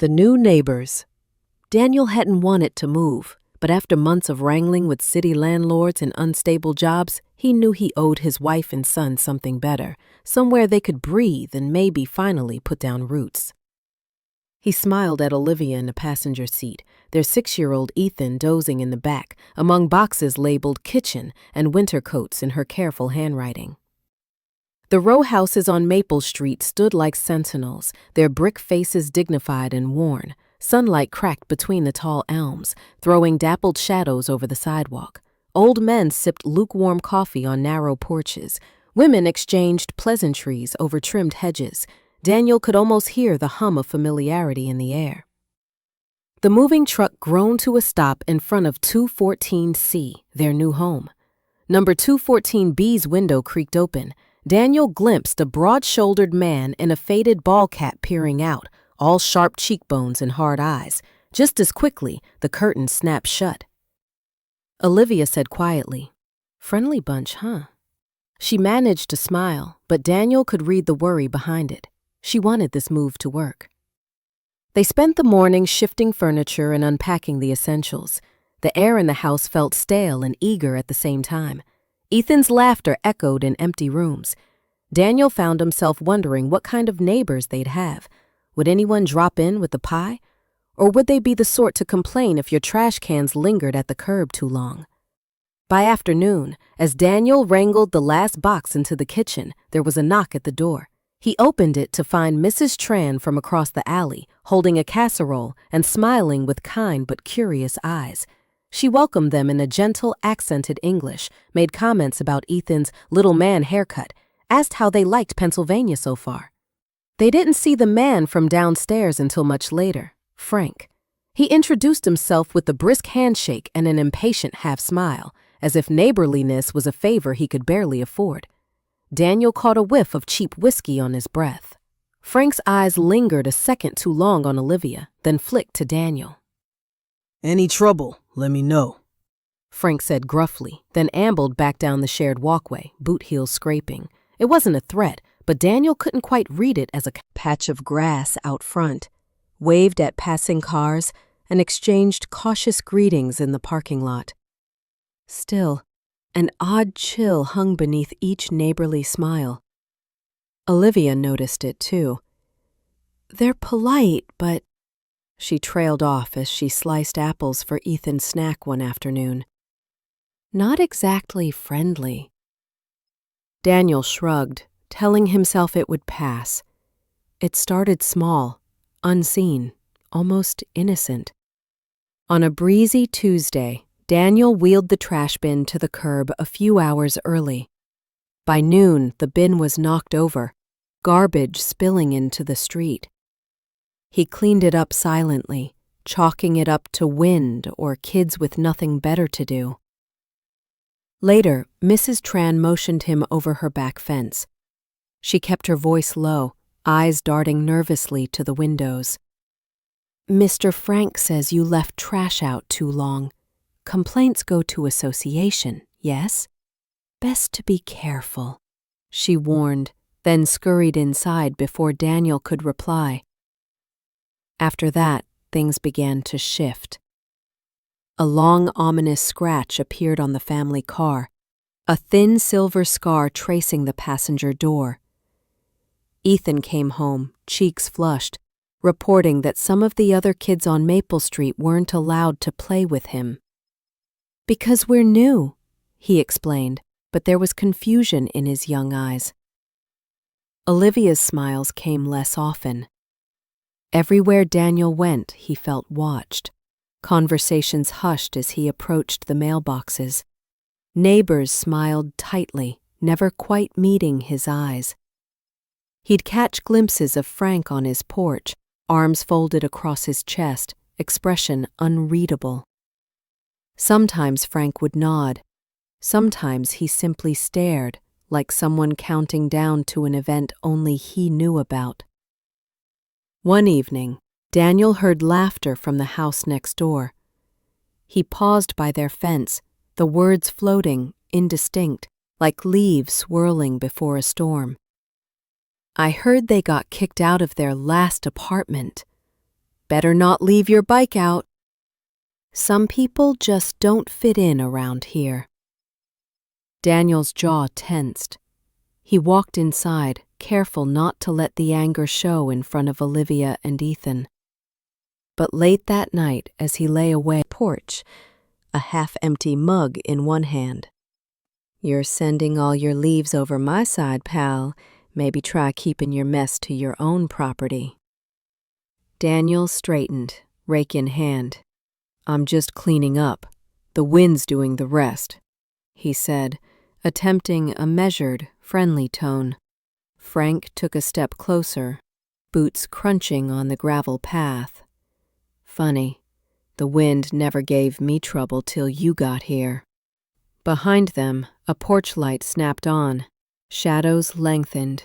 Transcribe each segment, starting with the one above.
The new neighbors. Daniel hadn't wanted to move, but after months of wrangling with city landlords and unstable jobs, he knew he owed his wife and son something better, somewhere they could breathe and maybe finally put down roots. He smiled at Olivia in the passenger seat, their 6-year-old Ethan dozing in the back, among boxes labeled kitchen and winter coats in her careful handwriting. The row houses on Maple Street stood like sentinels, their brick faces dignified and worn. Sunlight cracked between the tall elms, throwing dappled shadows over the sidewalk. Old men sipped lukewarm coffee on narrow porches. Women exchanged pleasantries over trimmed hedges. Daniel could almost hear the hum of familiarity in the air. The moving truck groaned to a stop in front of 214C, their new home. Number 214B's window creaked open. Daniel glimpsed a broad-shouldered man in a faded ball cap peering out, all sharp cheekbones and hard eyes. Just as quickly, the curtain snapped shut. Olivia said quietly, "Friendly bunch, huh?" She managed to smile, but Daniel could read the worry behind it. She wanted this move to work. They spent the morning shifting furniture and unpacking the essentials. The air in the house felt stale and eager at the same time. Ethan's laughter echoed in empty rooms. Daniel found himself wondering what kind of neighbors they'd have. Would anyone drop in with the pie? Or would they be the sort to complain if your trash cans lingered at the curb too long? By afternoon, as Daniel wrangled the last box into the kitchen, there was a knock at the door. He opened it to find Mrs. Tran from across the alley, holding a casserole and smiling with kind but curious eyes. She welcomed them in a gentle, accented English, made comments about Ethan's little man haircut, asked how they liked Pennsylvania so far. They didn't see the man from downstairs until much later, Frank. He introduced himself with a brisk handshake and an impatient half-smile, as if neighborliness was a favor he could barely afford. Daniel caught a whiff of cheap whiskey on his breath. Frank's eyes lingered a second too long on Olivia, then flicked to Daniel. "Any trouble, let me know," Frank said gruffly, then ambled back down the shared walkway, boot heels scraping. It wasn't a threat, but Daniel couldn't quite read it as a patch of grass out front, waved at passing cars, and exchanged cautious greetings in the parking lot. Still, an odd chill hung beneath each neighborly smile. Olivia noticed it too. "They're polite, but—" She trailed off as she sliced apples for Ethan's snack one afternoon. "Not exactly friendly." Daniel shrugged, telling himself it would pass. It started small, unseen, almost innocent. On a breezy Tuesday, Daniel wheeled the trash bin to the curb a few hours early. By noon, the bin was knocked over, garbage spilling into the street. He cleaned it up silently, chalking it up to wind or kids with nothing better to do. Later, Mrs. Tran motioned him over her back fence. She kept her voice low, eyes darting nervously to the windows. "Mr. Frank says you left trash out too long. Complaints go to association, yes? Best to be careful," she warned, then scurried inside before Daniel could reply. After that, things began to shift. A long, ominous scratch appeared on the family car, a thin silver scar tracing the passenger door. Ethan came home, cheeks flushed, reporting that some of the other kids on Maple Street weren't allowed to play with him. "Because we're new," he explained, but there was confusion in his young eyes. Olivia's smiles came less often. Everywhere Daniel went, he felt watched. Conversations hushed as he approached the mailboxes. Neighbors smiled tightly, never quite meeting his eyes. He'd catch glimpses of Frank on his porch, arms folded across his chest, expression unreadable. Sometimes Frank would nod. Sometimes he simply stared, like someone counting down to an event only he knew about. One evening, Daniel heard laughter from the house next door. He paused by their fence, the words floating, indistinct, like leaves swirling before a storm. "I heard they got kicked out of their last apartment." Better not leave your bike out. Some people just don't fit in around here. Daniel's jaw tensed. He walked inside, careful not to let the anger show in front of Olivia and Ethan. But late that night, as he lay away on the porch, a half-empty mug in one hand. "You're sending all your leaves over my side, pal. Maybe try keeping your mess to your own property." Daniel straightened, rake in hand. "I'm just cleaning up. The wind's doing the rest," he said, attempting a measured, friendly tone. Frank took a step closer, boots crunching on the gravel path. "Funny, the wind never gave me trouble till you got here." Behind them, a porch light snapped on. Shadows lengthened.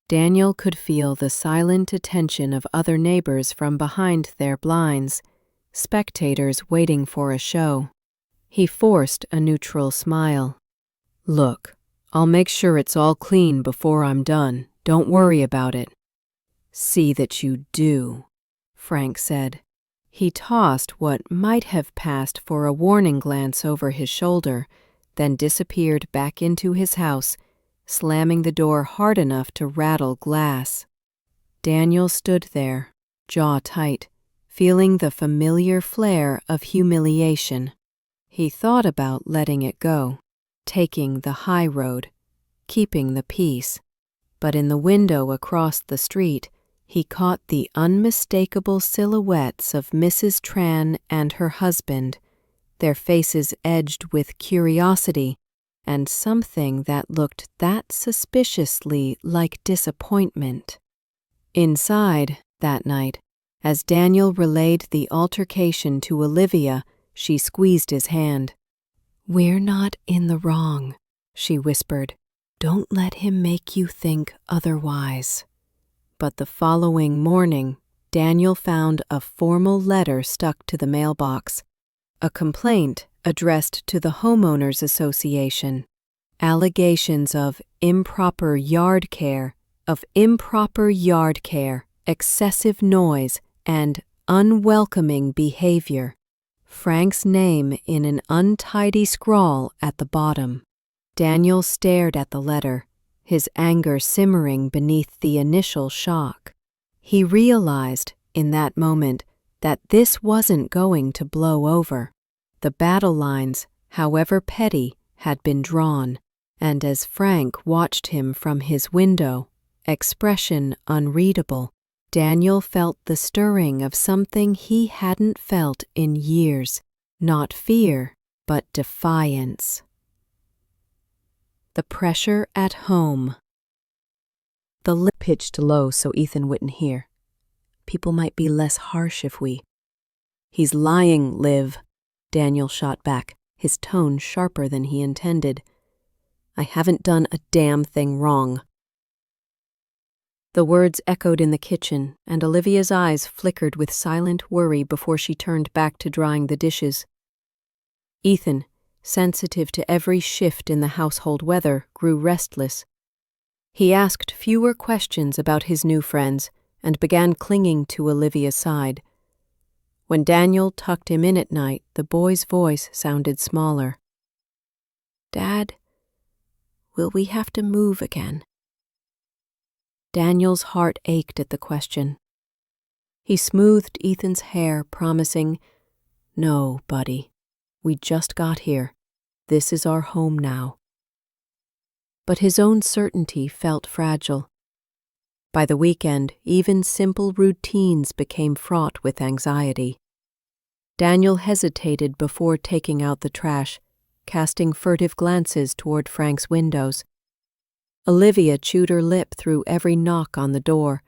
Daniel could feel the silent attention of other neighbors from behind their blinds, spectators waiting for a show. He forced a neutral smile. "Look, I'll make sure it's all clean before I'm done. Don't worry about it." "See that you do," Frank said. He tossed what might have passed for a warning glance over his shoulder, then disappeared back into his house, slamming the door hard enough to rattle glass. Daniel stood there, jaw tight, feeling the familiar flare of humiliation. He thought about letting it go, taking the high road, keeping the peace. But in the window across the street, he caught the unmistakable silhouettes of Mrs. Tran and her husband, their faces edged with curiosity and something that looked that suspiciously like disappointment. Inside, that night, as Daniel relayed the altercation to Olivia, she squeezed his hand. "We're not in the wrong," she whispered. "Don't let him make you think otherwise." But the following morning, Daniel found a formal letter stuck to the mailbox, a complaint addressed to the Homeowners Association, allegations of improper yard care, excessive noise, and unwelcoming behavior. Frank's name in an untidy scrawl at the bottom. Daniel stared at the letter, his anger simmering beneath the initial shock. He realized, in that moment, that this wasn't going to blow over. The battle lines, however petty, had been drawn, and as Frank watched him from his window, expression unreadable, Daniel felt the stirring of something he hadn't felt in years, not fear, but defiance. The pressure at home. The lip pitched low so Ethan wouldn't hear. "People might be less harsh if we—" "He's lying, Liv," Daniel shot back, his tone sharper than he intended. "I haven't done a damn thing wrong." The words echoed in the kitchen, and Olivia's eyes flickered with silent worry before she turned back to drying the dishes. Ethan, sensitive to every shift in the household weather, grew restless. He asked fewer questions about his new friends and began clinging to Olivia's side. When Daniel tucked him in at night, the boy's voice sounded smaller. "Dad, will we have to move again?" Daniel's heart ached at the question. He smoothed Ethan's hair, promising, "No, buddy, we just got here. This is our home now." But his own certainty felt fragile. By the weekend, even simple routines became fraught with anxiety. Daniel hesitated before taking out the trash, casting furtive glances toward Frank's windows. Olivia chewed her lip through every knock on the door.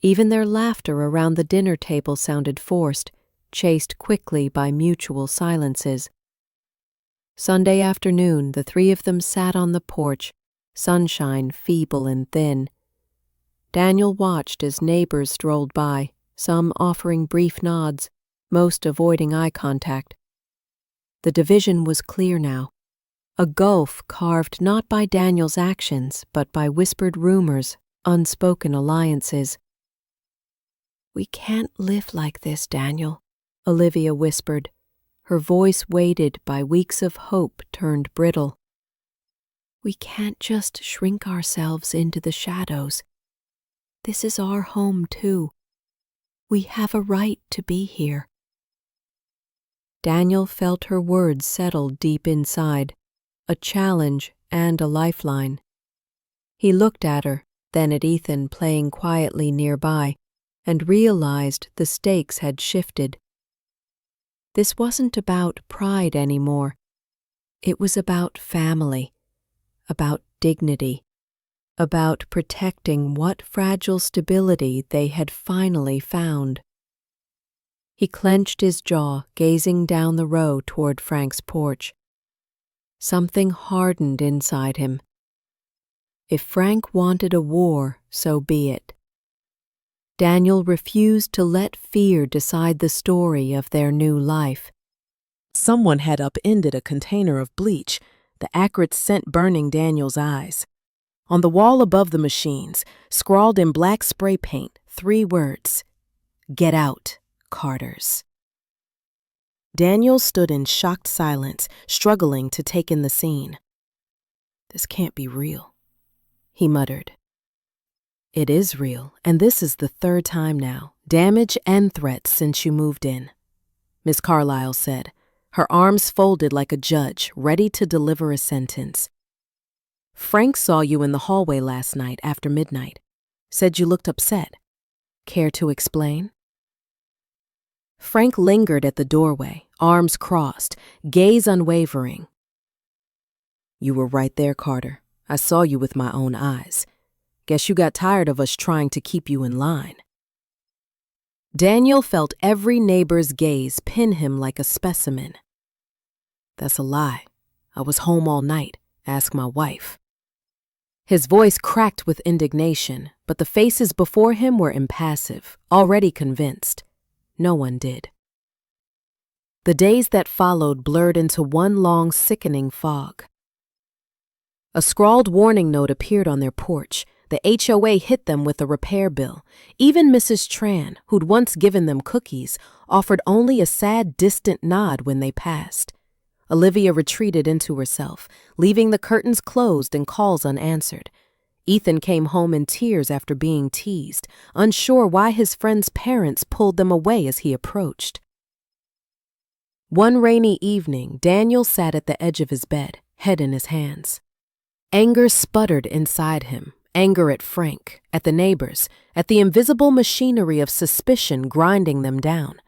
Even their laughter around the dinner table sounded forced, chased quickly by mutual silences. Sunday afternoon, the three of them sat on the porch, sunshine feeble and thin. Daniel watched as neighbors strolled by, some offering brief nods, most avoiding eye contact. The division was clear now, a gulf carved not by Daniel's actions, but by whispered rumors, unspoken alliances. "We can't live like this, Daniel," Olivia whispered, her voice weighted by weeks of hope turned brittle. "We can't just shrink ourselves into the shadows. This is our home, too. We have a right to be here." Daniel felt her words settle deep inside, a challenge and a lifeline. He looked at her, then at Ethan playing quietly nearby, and realized the stakes had shifted. This wasn't about pride anymore. It was about family, about dignity, about protecting what fragile stability they had finally found. He clenched his jaw, gazing down the row toward Frank's porch. Something hardened inside him. If Frank wanted a war, so be it. Daniel refused to let fear decide the story of their new life. Someone had upended a container of bleach, the acrid scent burning Daniel's eyes. On the wall above the machines, scrawled in black spray paint, 3 words: "Get out, Carters." Daniel stood in shocked silence, struggling to take in the scene. "This can't be real," he muttered. "It is real, and this is the 3rd time now, damage and threats since you moved in," Miss Carlyle said, her arms folded like a judge, ready to deliver a sentence. "Frank saw you in the hallway last night after midnight. Said you looked upset. Care to explain?" Frank lingered at the doorway, arms crossed, gaze unwavering. "You were right there, Carter. I saw you with my own eyes. Guess you got tired of us trying to keep you in line." Daniel felt every neighbor's gaze pin him like a specimen. "That's a lie. I was home all night. Ask my wife." His voice cracked with indignation, but the faces before him were impassive, already convinced. No one did. The days that followed blurred into one long, sickening fog. A scrawled warning note appeared on their porch. The HOA hit them with a repair bill. Even Mrs. Tran, who'd once given them cookies, offered only a sad, distant nod when they passed. Olivia retreated into herself, leaving the curtains closed and calls unanswered. Ethan came home in tears after being teased, unsure why his friend's parents pulled them away as he approached. One rainy evening, Daniel sat at the edge of his bed, head in his hands. Anger sputtered inside him, anger at Frank, at the neighbors, at the invisible machinery of suspicion grinding them down.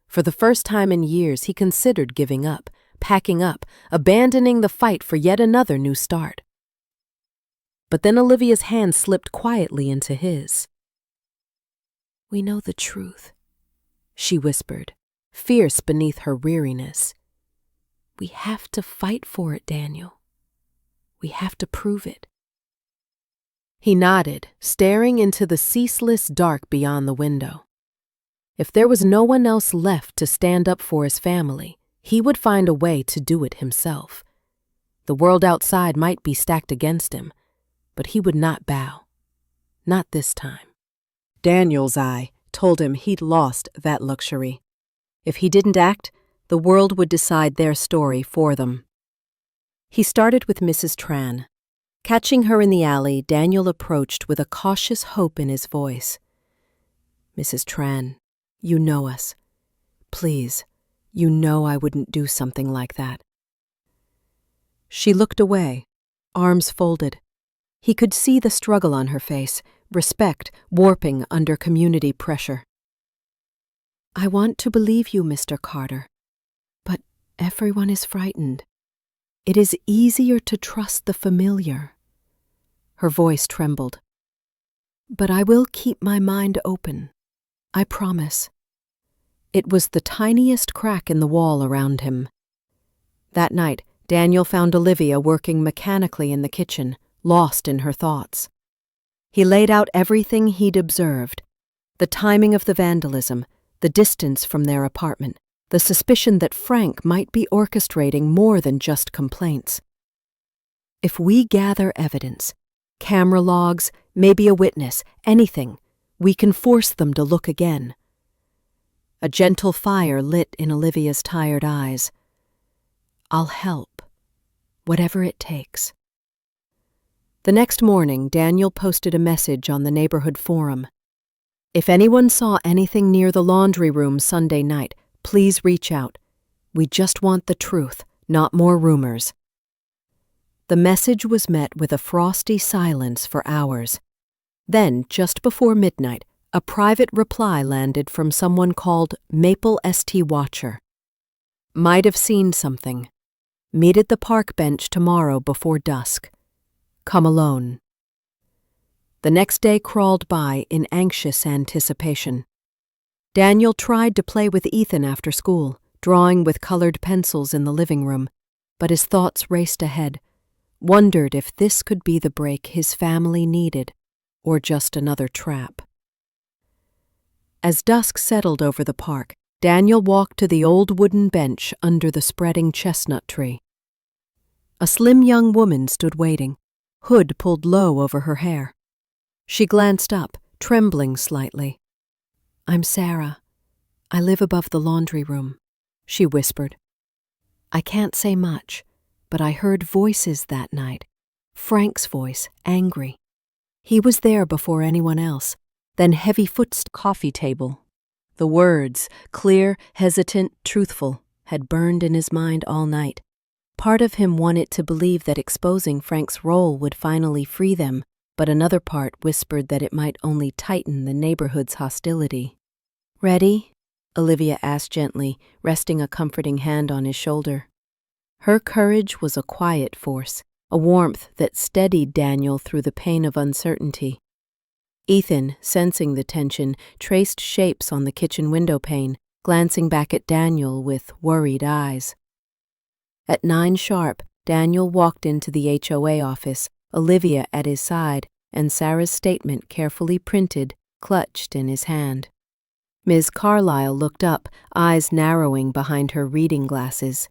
For the first time in years, he considered giving up, packing up, abandoning the fight for yet another new start. But then Olivia's hand slipped quietly into his. "We know the truth," she whispered, fierce beneath her weariness. "We have to fight for it, Daniel. We have to prove it." He nodded, staring into the ceaseless dark beyond the window. If there was no one else left to stand up for his family, he would find a way to do it himself. The world outside might be stacked against him, but he would not bow. Not this time. Daniel's eye told him he'd lost that luxury. If he didn't act, the world would decide their story for them. He started with Mrs. Tran. Catching her in the alley, Daniel approached with a cautious hope in his voice. "Mrs. Tran, you know us. Please, you know I wouldn't do something like that." She looked away, arms folded. He could see the struggle on her face, respect warping under community pressure. "I want to believe you, Mr. Carter, but everyone is frightened. It is easier to trust the familiar." Her voice trembled. "But I will keep my mind open. I promise." It was the tiniest crack in the wall around him. That night, Daniel found Olivia working mechanically in the kitchen, lost in her thoughts. He laid out everything he'd observed: the timing of the vandalism, the distance from their apartment, the suspicion that Frank might be orchestrating more than just complaints. "If we gather evidence, camera logs, maybe a witness, anything, We can force them to look again. A gentle fire lit in Olivia's tired eyes. I'll help, whatever it takes. The next morning, Daniel posted a message on the neighborhood forum. If anyone saw anything near the laundry room Sunday night, please reach out. We just want the truth, not more rumors. The message was met with a frosty silence for hours. Then, just before midnight, a private reply landed from someone called Maple ST Watcher. Might have seen something. Meet at the park bench tomorrow before dusk. Come alone. The next day crawled by in anxious anticipation. Daniel tried to play with Ethan after school, drawing with colored pencils in the living room, but his thoughts raced ahead, wondered if this could be the break his family needed, or just another trap. As dusk settled over the park, Daniel walked to the old wooden bench under the spreading chestnut tree. A slim young woman stood waiting, hood pulled low over her hair. She glanced up, trembling slightly. "I'm Sarah. I live above the laundry room," she whispered. "I can't say much, but I heard voices that night. Frank's voice, angry. He was there before anyone else. Then heavy footsteps. Coffee table. The words, clear, hesitant, truthful, had burned in his mind all night. Part of him wanted to believe that exposing Frank's role would finally free them, but another part whispered that it might only tighten the neighborhood's hostility. "Ready?" Olivia asked gently, resting a comforting hand on his shoulder. Her courage was a quiet force, a warmth that steadied Daniel through the pain of uncertainty. Ethan, sensing the tension, traced shapes on the kitchen window pane, glancing back at Daniel with worried eyes. At 9 sharp, Daniel walked into the HOA office, Olivia at his side, and Sarah's statement carefully printed, clutched in his hand. Ms. Carlyle looked up, eyes narrowing behind her reading glasses.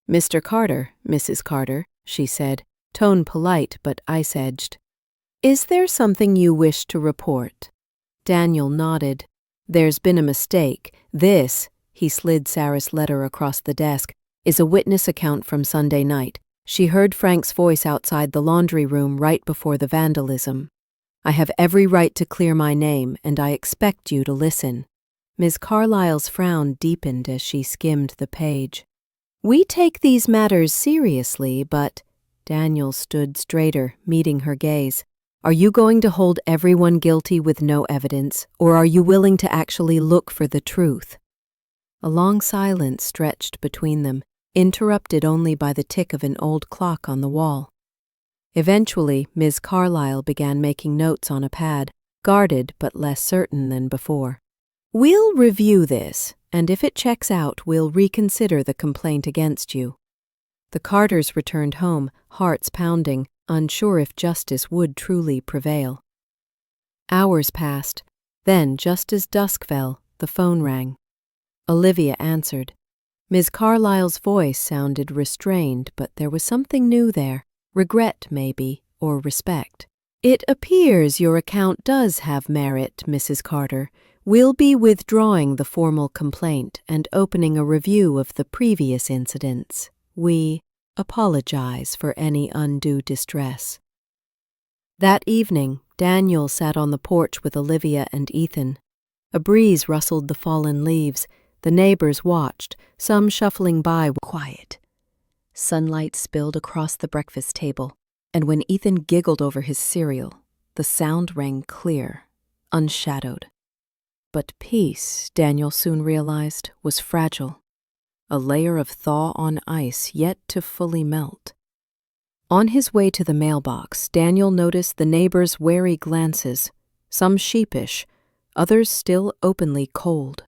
"Mr. Carter, Mrs. Carter," she said, tone polite but ice-edged. "Is there something you wish to report?" Daniel nodded. "There's been a mistake. This," he slid Sarah's letter across the desk, "is a witness account from Sunday night. She heard Frank's voice outside the laundry room right before the vandalism. I have every right to clear my name, and I expect you to listen." Ms. Carlyle's frown deepened as she skimmed the page. "We take these matters seriously, but—" Daniel stood straighter, meeting her gaze. "Are you going to hold everyone guilty with no evidence, or are you willing to actually look for the truth?" A long silence stretched between them, interrupted only by the tick of an old clock on the wall. Eventually, Ms. Carlyle began making notes on a pad, guarded but less certain than before. "We'll review this, and if it checks out, we'll reconsider the complaint against you." The Carters returned home, hearts pounding, unsure if justice would truly prevail. Hours passed. Then, just as dusk fell, the phone rang. Olivia answered. Ms. Carlyle's voice sounded restrained, but there was something new there, regret maybe, or respect. "It appears your account does have merit, Mrs. Carter. We'll be withdrawing the formal complaint and opening a review of the previous incidents. We apologize for any undue distress." That evening, Daniel sat on the porch with Olivia and Ethan. A breeze rustled the fallen leaves. The neighbors watched, some shuffling by quiet. Sunlight spilled across the breakfast table, and when Ethan giggled over his cereal, the sound rang clear, unshadowed. But peace, Daniel soon realized, was fragile. A layer of thaw on ice yet to fully melt. On his way to the mailbox, Daniel noticed the neighbors' wary glances, some sheepish, others still openly cold.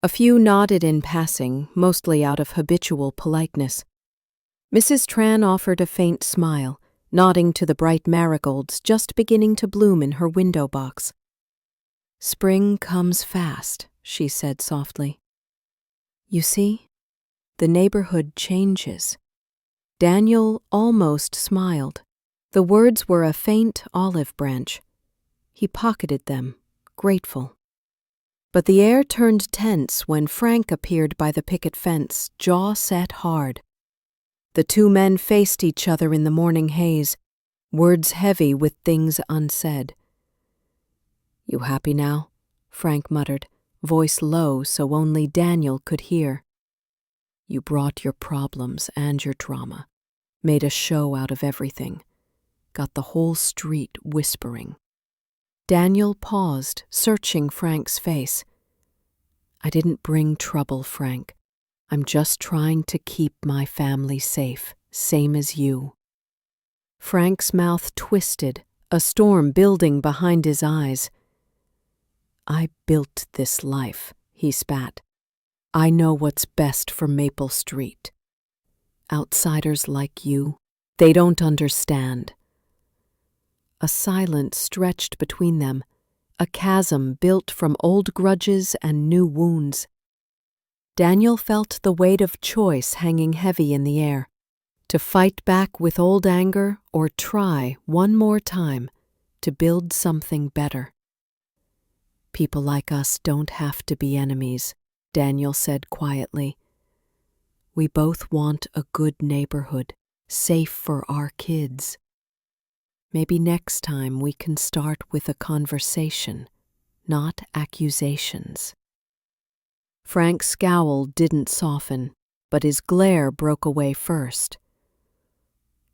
A few nodded in passing, mostly out of habitual politeness. Mrs. Tran offered a faint smile, nodding to the bright marigolds just beginning to bloom in her window box. "Spring comes fast," she said softly. "You see, the neighborhood changes." Daniel almost smiled. The words were a faint olive branch. He pocketed them, grateful. But the air turned tense when Frank appeared by the picket fence, jaw set hard. The two men faced each other in the morning haze, words heavy with things unsaid. "You happy now?" Frank muttered, voice low so only Daniel could hear. "You brought your problems and your drama, made a show out of everything, got the whole street whispering." Daniel paused, searching Frank's face. "I didn't bring trouble, Frank. I'm just trying to keep my family safe, same as you." Frank's mouth twisted, a storm building behind his eyes. "I built this life," he spat. "I know what's best for Maple Street. Outsiders like you, they don't understand." A silence stretched between them, a chasm built from old grudges and new wounds. Daniel felt the weight of choice hanging heavy in the air, to fight back with old anger or try one more time to build something better. "People like us don't have to be enemies," Daniel said quietly. "We both want a good neighborhood, safe for our kids. Maybe next time we can start with a conversation, not accusations." Frank's scowl didn't soften, but his glare broke away first.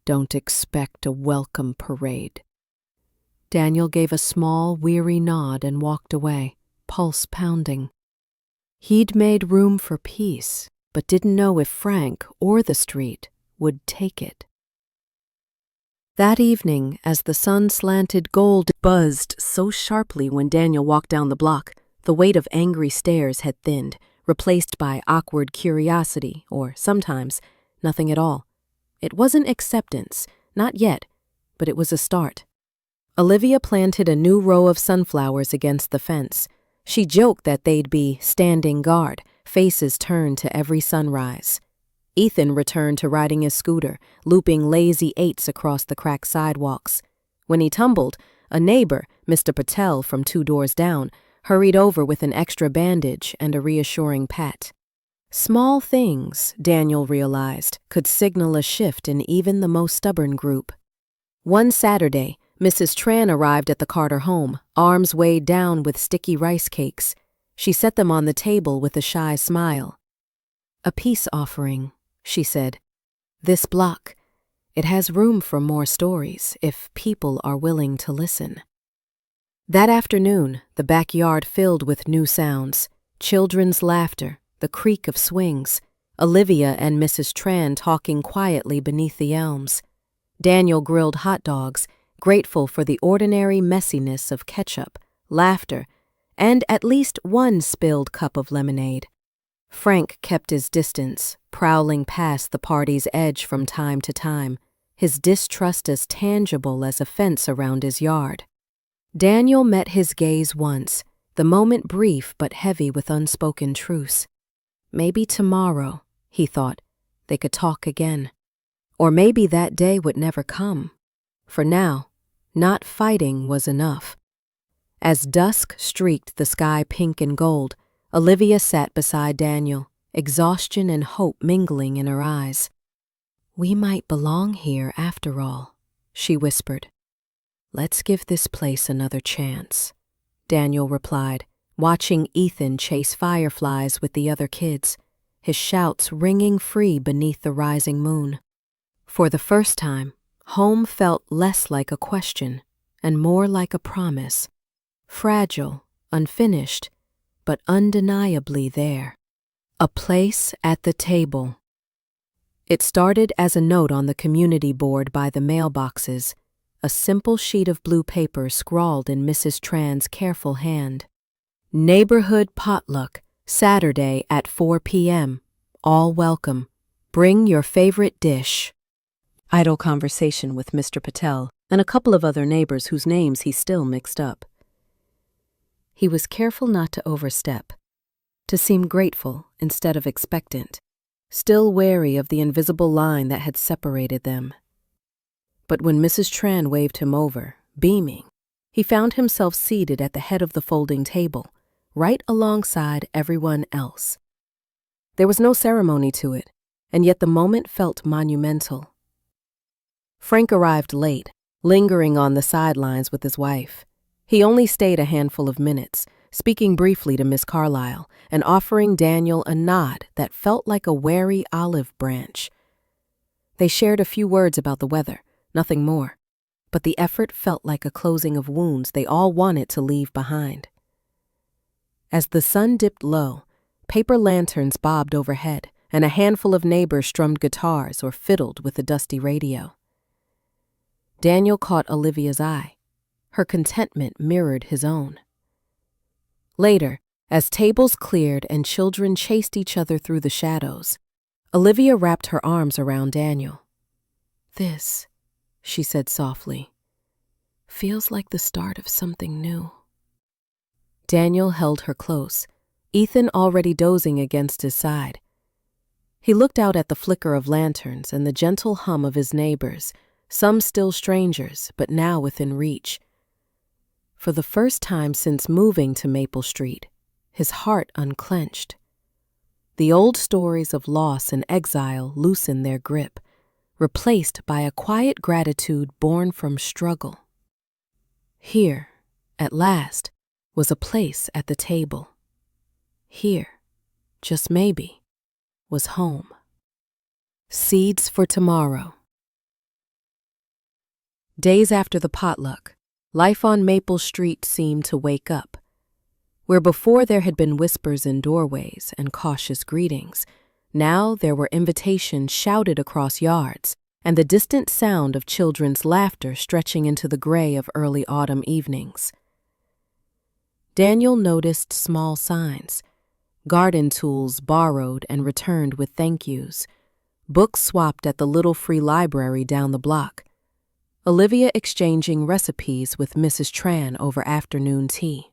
"Don't expect a welcome parade." Daniel gave a small, weary nod and walked away, pulse pounding. He'd made room for peace, but didn't know if Frank or the street would take it. That evening, as the sun-slanted gold buzzed so sharply when Daniel walked down the block, the weight of angry stares had thinned, replaced by awkward curiosity, or sometimes nothing at all. It wasn't acceptance, not yet, but it was a start. Olivia planted a new row of sunflowers against the fence. She joked that they'd be standing guard, faces turned to every sunrise. Ethan returned to riding his scooter, looping lazy eights across the cracked sidewalks. When he tumbled, a neighbor, Mr. Patel from 2 doors down, hurried over with an extra bandage and a reassuring pat. Small things, Daniel realized, could signal a shift in even the most stubborn group. One Saturday, Mrs. Tran arrived at the Carter home, arms weighed down with sticky rice cakes. She set them on the table with a shy smile. "A peace offering," she said. "This block. It has room for more stories if people are willing to listen." That afternoon, the backyard filled with new sounds, children's laughter, the creak of swings, Olivia and Mrs. Tran talking quietly beneath the elms. Daniel grilled hot dogs, grateful for the ordinary messiness of ketchup, laughter, and at least one spilled cup of lemonade. Frank kept his distance, prowling past the party's edge from time to time, his distrust as tangible as a fence around his yard. Daniel met his gaze once, the moment brief but heavy with unspoken truce. Maybe tomorrow, he thought, they could talk again. Or maybe that day would never come. For now, not fighting was enough. As dusk streaked the sky pink and gold, Olivia sat beside Daniel, exhaustion and hope mingling in her eyes. "We might belong here after all," she whispered. "Let's give this place another chance," Daniel replied, watching Ethan chase fireflies with the other kids, his shouts ringing free beneath the rising moon. For the first time, home felt less like a question and more like a promise. Fragile, unfinished, but undeniably there. A place at the table. It started as a note on the community board by the mailboxes, a simple sheet of blue paper scrawled in Mrs. Tran's careful hand. "Neighborhood potluck, Saturday at 4 p.m. All welcome. Bring your favorite dish." Idle conversation with Mr. Patel and a couple of other neighbors whose names he still mixed up. He was careful not to overstep, to seem grateful instead of expectant, still wary of the invisible line that had separated them. But when Mrs. Tran waved him over, beaming, He found himself seated at the head of the folding table, right alongside everyone else. There was no ceremony to it, and yet the moment felt monumental. Frank arrived late, lingering on the sidelines with his wife. He only stayed a handful of minutes, speaking briefly to Miss Carlyle and offering Daniel a nod that felt like a wary olive branch. They shared a few words about the weather, nothing more, but the effort felt like a closing of wounds they all wanted to leave behind. As the sun dipped low, paper lanterns bobbed overhead, and a handful of neighbors strummed guitars or fiddled with the dusty radio. Daniel caught Olivia's eye. Her contentment mirrored his own. Later, as tables cleared and children chased each other through the shadows, Olivia wrapped her arms around Daniel. "This," she said softly, "feels like the start of something new." Daniel held her close, Ethan already dozing against his side. He looked out at the flicker of lanterns and the gentle hum of his neighbors, some still strangers, but now within reach. For the first time since moving to Maple Street, his heart unclenched. The old stories of loss and exile loosened their grip, replaced by a quiet gratitude born from struggle. Here, at last, was a place at the table. Here, just maybe, was home. Seeds for tomorrow. Days after the potluck, life on Maple Street seemed to wake up. Where before there had been whispers in doorways and cautious greetings, now there were invitations shouted across yards and the distant sound of children's laughter stretching into the gray of early autumn evenings. Daniel noticed small signs, garden tools borrowed and returned with thank yous, books swapped at the little free library down the block, Olivia exchanging recipes with Mrs. Tran over afternoon tea.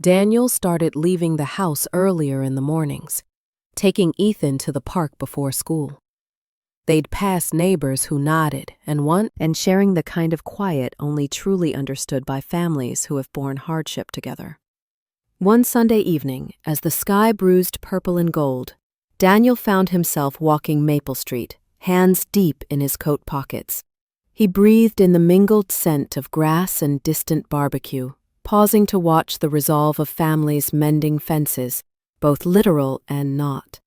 Daniel started leaving the house earlier in the mornings, taking Ethan to the park before school. They'd pass neighbors who nodded and sharing the kind of quiet only truly understood by families who have borne hardship together. One Sunday evening, as the sky bruised purple and gold, Daniel found himself walking Maple Street, hands deep in his coat pockets. He breathed in the mingled scent of grass and distant barbecue, pausing to watch the resolve of families mending fences, both literal and not.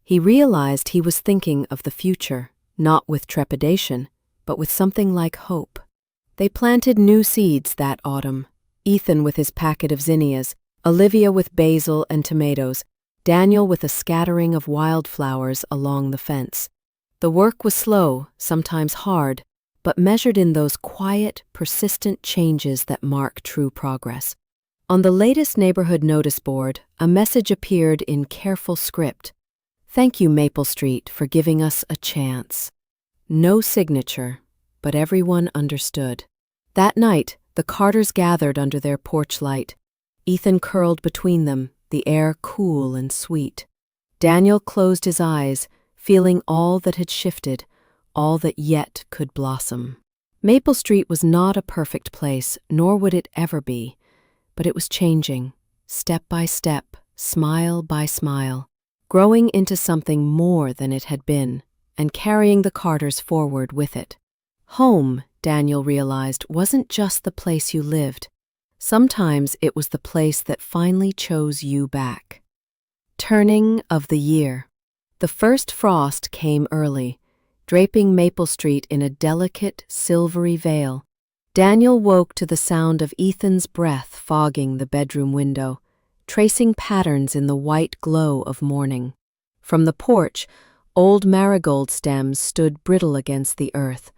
He realized he was thinking of the future, not with trepidation, but with something like hope. They planted new seeds that autumn, Ethan with his packet of zinnias, Olivia with basil and tomatoes, Daniel with a scattering of wildflowers along the fence. The work was slow, sometimes hard, but measured in those quiet, persistent changes that mark true progress. On the latest neighborhood notice board, a message appeared in careful script. "Thank you, Maple Street, for giving us a chance." No signature, but everyone understood. That night, the Carters gathered under their porch light. Ethan curled between them, the air cool and sweet. Daniel closed his eyes, feeling all that had shifted, all that yet could blossom. Maple Street was not a perfect place, nor would it ever be, but it was changing, step by step, smile by smile, growing into something more than it had been, and carrying the Carters forward with it. Home, Daniel realized, wasn't just the place you lived. Sometimes it was the place that finally chose you back. Turning of the year. The first frost came early, draping Maple Street in a delicate, silvery veil. Daniel woke to the sound of Ethan's breath fogging the bedroom window, tracing patterns in the white glow of morning. From the porch, old marigold stems stood brittle against the earth,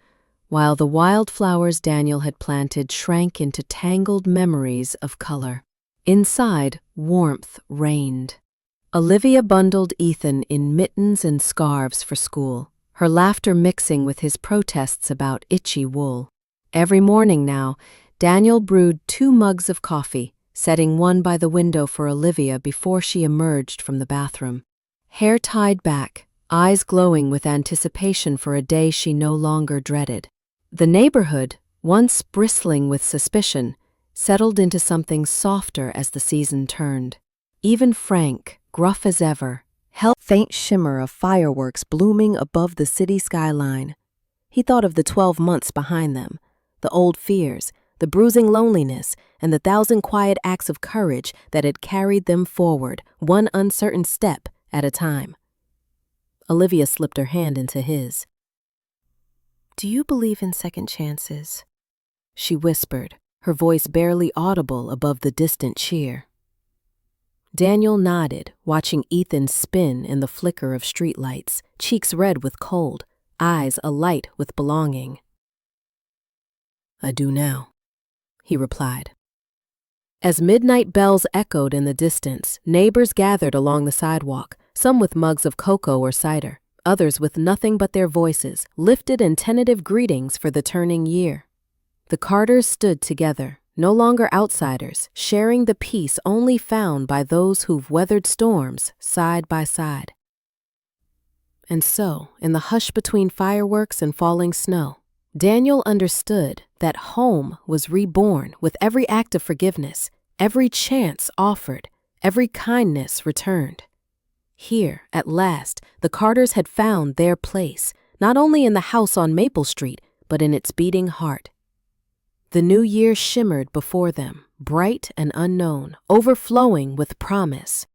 while the wildflowers Daniel had planted shrank into tangled memories of color. Inside, warmth reigned. Olivia bundled Ethan in mittens and scarves for school, her laughter mixing with his protests about itchy wool. Every morning now, Daniel brewed 2 mugs of coffee, setting one by the window for Olivia before she emerged from the bathroom. Hair tied back, eyes glowing with anticipation for a day she no longer dreaded. The neighborhood, once bristling with suspicion, settled into something softer as the season turned. Even Frank, gruff as ever, held the faint shimmer of fireworks blooming above the city skyline. He thought of the 12 months behind them, the old fears, the bruising loneliness, and the 1,000 quiet acts of courage that had carried them forward, one uncertain step at a time. Olivia slipped her hand into his. "Do you believe in second chances?" she whispered, her voice barely audible above the distant cheer. Daniel nodded, watching Ethan spin in the flicker of streetlights, cheeks red with cold, eyes alight with belonging. "I do now," he replied. As midnight bells echoed in the distance, neighbors gathered along the sidewalk, some with mugs of cocoa or cider, others with nothing but their voices, lifted in tentative greetings for the turning year. The Carters stood together, no longer outsiders, sharing the peace only found by those who've weathered storms side by side. And so, in the hush between fireworks and falling snow, Daniel understood that home was reborn with every act of forgiveness, every chance offered, every kindness returned. Here, at last, the Carters had found their place, not only in the house on Maple Street, but in its beating heart. The new year shimmered before them, bright and unknown, overflowing with promise.